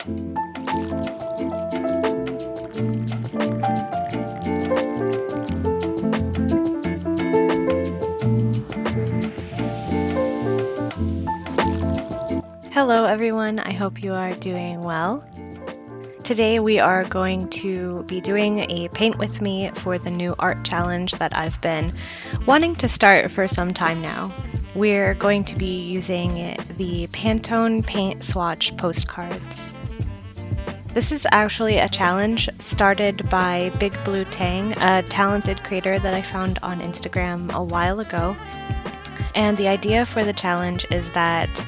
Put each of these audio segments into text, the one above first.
Hello everyone, I hope you are doing well. Today we are going to be doing a paint with me for the new art challenge that I've been wanting to start for some time now. We're going to be using the Pantone paint swatch postcards. This is actually a challenge started by Big Blue Tang, a talented creator that I found on Instagram a while ago. And the idea for the challenge is that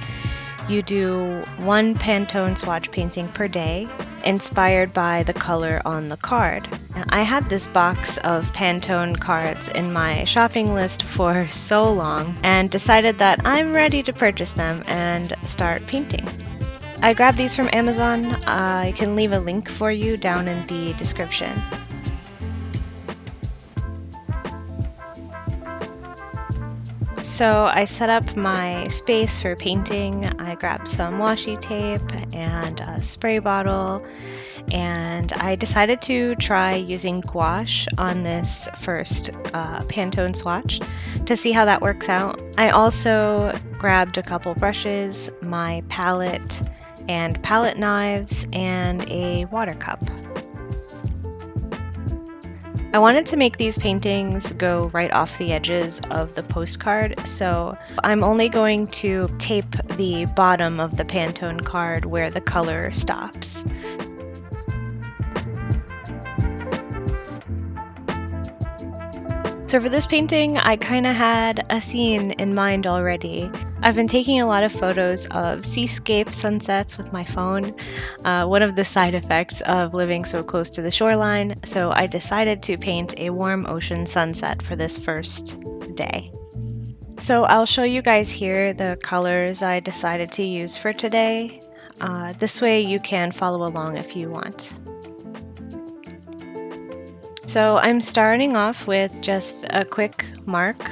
you do one Pantone swatch painting per day, inspired by the color on the card. I had this box of Pantone cards in my shopping list for so long and decided that I'm ready to purchase them and start painting. I grabbed these from Amazon. I can leave a link for you down in the description. So I set up my space for painting. I grabbed some washi tape and a spray bottle, and I decided to try using gouache on this first Pantone swatch to see how that works out. I also grabbed a couple brushes, my palette and palette knives, and a water cup. I wanted to make these paintings go right off the edges of the postcard, so I'm only going to tape the bottom of the Pantone card where the color stops. So for this painting, I kind of had a scene in mind already. I've been taking a lot of photos of seascape sunsets with my phone, one of the side effects of living so close to the shoreline, so I decided to paint a warm ocean sunset for this first day. So I'll show you guys here the colors I decided to use for today. This way you can follow along if you want. So I'm starting off with just a quick mark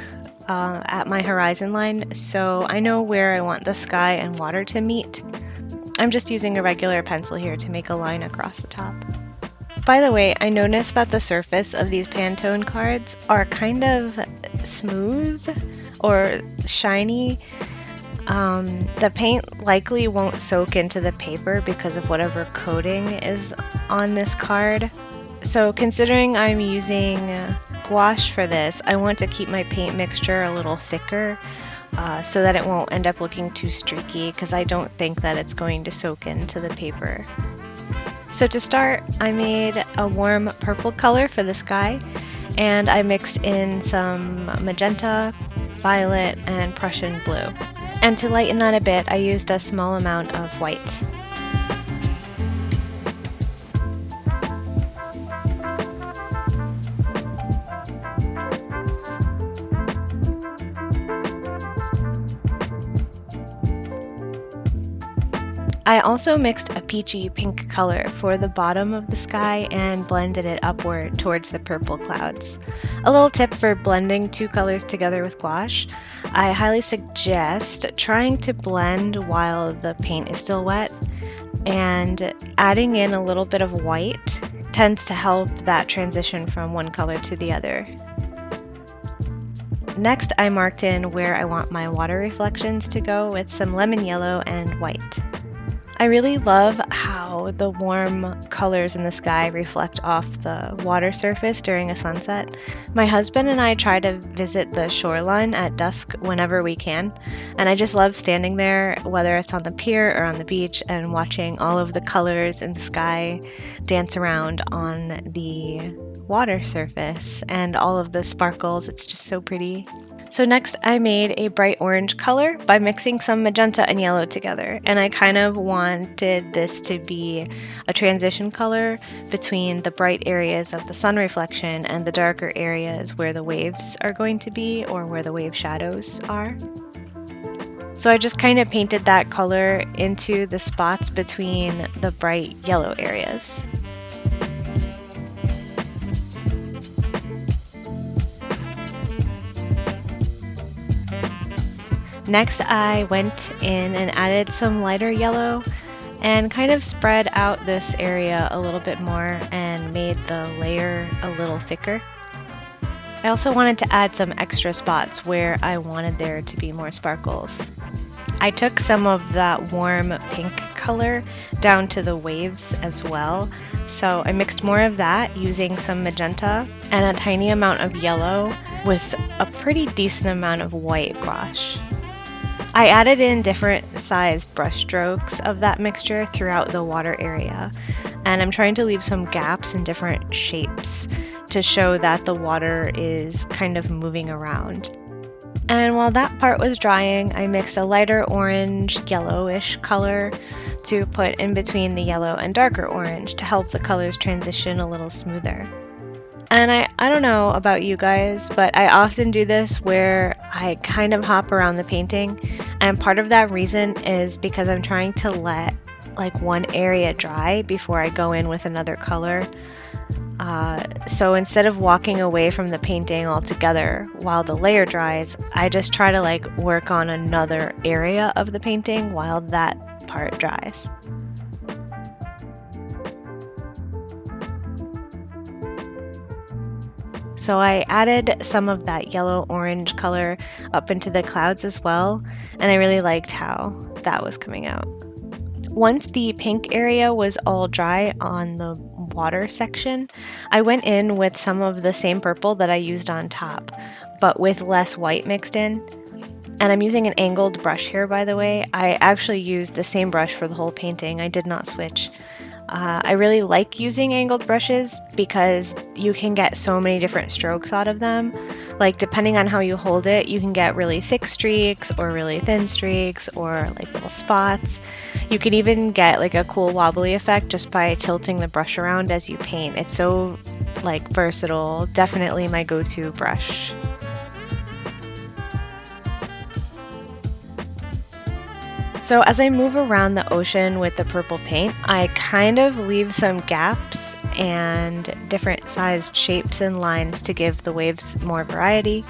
at my horizon line, so I know where I want the sky and water to meet. I'm just using a regular pencil here to make a line across the top. By the way, I noticed that the surface of these Pantone cards are kind of smooth or shiny. The paint likely won't soak into the paper because of whatever coating is on this card. So considering I'm using gouache for this, I want to keep my paint mixture a little thicker so that it won't end up looking too streaky, because I don't think that it's going to soak into the paper. So to start, I made a warm purple color for the sky, and I mixed in some magenta, violet, and Prussian blue. And to lighten that a bit, I used a small amount of white. I also mixed a peachy pink color for the bottom of the sky and blended it upward towards the purple clouds. A little tip for blending two colors together with gouache: I highly suggest trying to blend while the paint is still wet, and adding in a little bit of white tends to help that transition from one color to the other. Next, I marked in where I want my water reflections to go with some lemon yellow and white. I really love how the warm colors in the sky reflect off the water surface during a sunset. My husband and I try to visit the shoreline at dusk whenever we can, and I just love standing there, whether it's on the pier or on the beach, and watching all of the colors in the sky dance around on the water surface and all of the sparkles. It's just so pretty. So next I made a bright orange color by mixing some magenta and yellow together, and I kind of wanted this to be a transition color between the bright areas of the sun reflection and the darker areas where the waves are going to be, or where the wave shadows are. So I just kind of painted that color into the spots between the bright yellow areas. Next, I went in and added some lighter yellow and kind of spread out this area a little bit more and made the layer a little thicker. I also wanted to add some extra spots where I wanted there to be more sparkles. I took some of that warm pink color down to the waves as well. So I mixed more of that using some magenta and a tiny amount of yellow with a pretty decent amount of white gouache. I added in different sized brush strokes of that mixture throughout the water area, and I'm trying to leave some gaps in different shapes to show that the water is kind of moving around. And while that part was drying, I mixed a lighter orange, yellowish color to put in between the yellow and darker orange to help the colors transition a little smoother. And I don't know about you guys, but I often do this where I kind of hop around the painting, and part of that reason is because I'm trying to let like one area dry before I go in with another color. So instead of walking away from the painting altogether while the layer dries, I just try to like work on another area of the painting while that part dries. So I added some of that yellow-orange color up into the clouds as well, and I really liked how that was coming out. Once the pink area was all dry on the water section, I went in with some of the same purple that I used on top, but with less white mixed in. And I'm using an angled brush here, by the way. I actually used the same brush for the whole painting. I did not switch. I really like using angled brushes because you can get so many different strokes out of them. Like depending on how you hold it, you can get really thick streaks or really thin streaks or like little spots. You can even get like a cool wobbly effect just by tilting the brush around as you paint. It's so like versatile. Definitely my go-to brush. So as I move around the ocean with the purple paint, I kind of leave some gaps and different sized shapes and lines to give the waves more variety.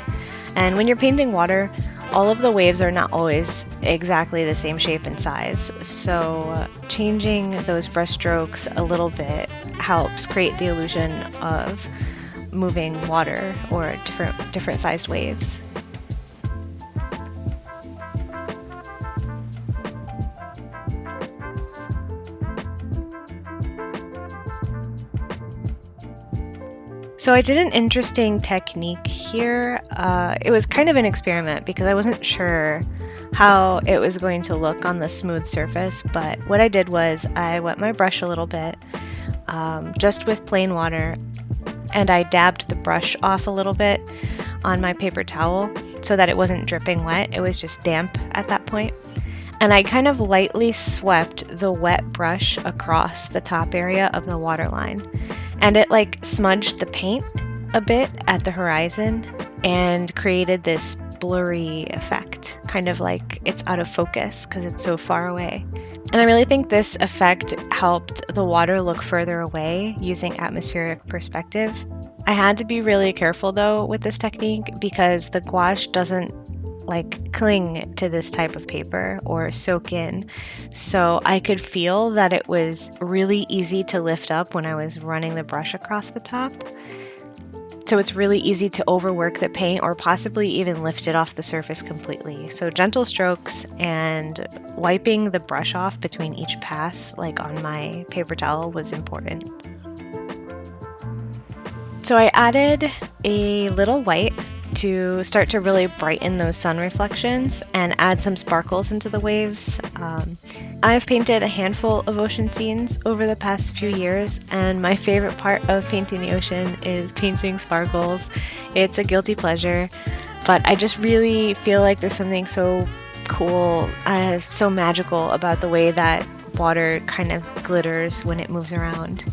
And when you're painting water, all of the waves are not always exactly the same shape and size. So changing those brush strokes a little bit helps create the illusion of moving water or different sized waves. So I did an interesting technique here. It was kind of an experiment because I wasn't sure how it was going to look on the smooth surface, but what I did was I wet my brush a little bit, just with plain water, and I dabbed the brush off a little bit on my paper towel so that it wasn't dripping wet. It was just damp at that point. And I kind of lightly swept the wet brush across the top area of the waterline. And it like smudged the paint a bit at the horizon and created this blurry effect, kind of like it's out of focus because it's so far away. And I really think this effect helped the water look further away using atmospheric perspective. I had to be really careful though with this technique because the gouache doesn't like cling to this type of paper or soak in. So I could feel that it was really easy to lift up when I was running the brush across the top. So it's really easy to overwork the paint or possibly even lift it off the surface completely. So gentle strokes and wiping the brush off between each pass, like on my paper towel, was important. So I added a little white to start to really brighten those sun reflections and add some sparkles into the waves. I've painted a handful of ocean scenes over the past few years, and my favorite part of painting the ocean is painting sparkles. It's a guilty pleasure, but I just really feel like there's something so cool, so magical about the way that water kind of glitters when it moves around.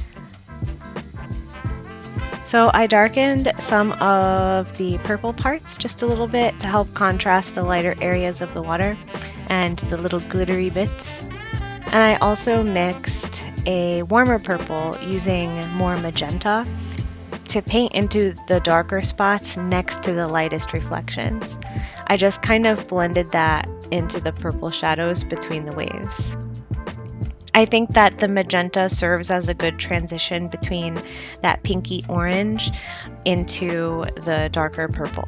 So I darkened some of the purple parts just a little bit to help contrast the lighter areas of the water and the little glittery bits. And I also mixed a warmer purple using more magenta to paint into the darker spots next to the lightest reflections. I just kind of blended that into the purple shadows between the waves. I think that the magenta serves as a good transition between that pinky orange into the darker purple.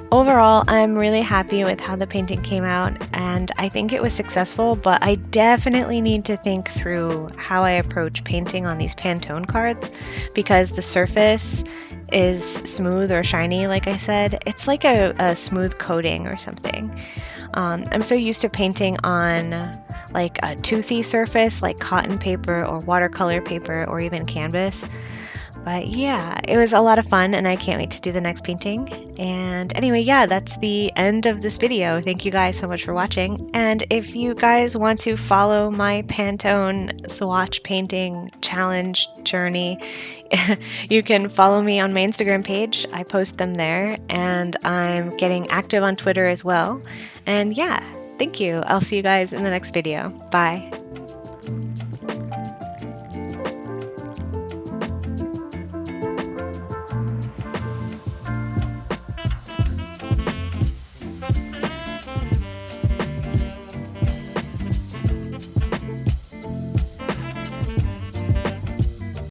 Overall, I'm really happy with how the painting came out, and I think it was successful, but I definitely need to think through how I approach painting on these Pantone cards, because the surface is smooth or shiny, like I said. It's like a smooth coating or something. I'm so used to painting on like a toothy surface like cotton paper or watercolor paper or even canvas. But yeah, it was a lot of fun and I can't wait to do the next painting. And anyway, yeah, that's the end of this video. Thank you guys so much for watching. And if you guys want to follow my Pantone swatch painting challenge journey, you can follow me on my Instagram page. I post them there, and I'm getting active on Twitter as well. And yeah, thank you. I'll see you guys in the next video. Bye.